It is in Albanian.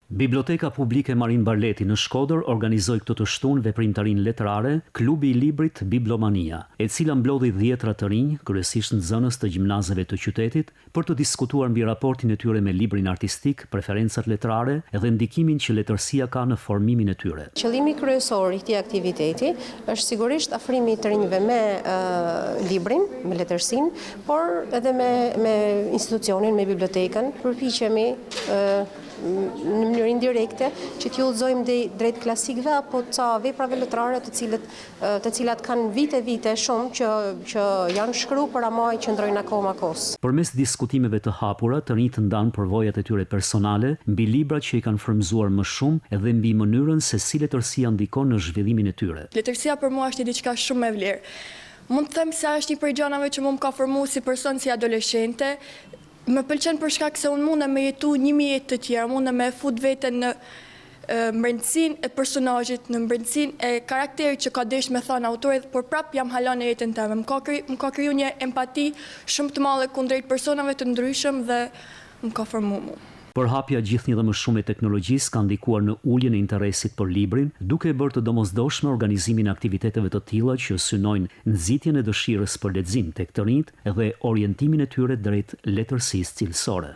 Biblioteka Publike Marin Barleti në Shkodër organizoi këtë të shtunë veprimtarinë letrare Klubi I Librit Bibliomania, e cila mblodhi dhjetra të rinj, kryesisht nxënës të gjimnazeve të qytetit, për të diskutuar mbi raportin e tyre me librin artistik, preferencat letrare dhe ndikimin që letërsia ka në formimin e tyre. Qëllimi kryesor I këtij aktiviteti është sigurisht afrimi I të rinjve me librin, me letërsinë, por edhe me institucionin, me bibliotekën. Përpiqemi në mënyrë indirekte që t'ju udhëzojmë drejt klasikëve apo ca veprave letrare të cilat kanë vite shumë që janë shkruar por ama I qëndrojnë akoma kohës. Përmes diskutimeve të hapura, të rinjt ndanë përvojat e tyre personale mbi librat që I kanë frymzuar më shumë edhe mbi mënyrën se si letërsia ndikon në zhvillimin e tyre. Letërsia për mua është diçka shumë e vlerë. Mund të them se është një prej gjërave që më ka formuar si person, si adoleshente. Më pëlqen për shkak se unë mundem me jetu 1000 jetë të tjera, mundem me fut veten në brendësinë e personazhit, në brendësinë e karakterit që ka desh me thënë autori, por prap jam hala në jetën time. Më ka kriju një empati shumë të madhe kundrejt personave të ndryshëm dhe më ka formuar mua. Përhapja gjithnjë dhe më shumë e teknologjisë ka ndikuar në uljen e interesit për librin, duke bërë të domosdoshme organizimin e aktiviteteve të tilla që synojnë nxitjen e dëshirës për lexim tek të rinjt dhe orientimin e tyre drejt letërsisë cilësore.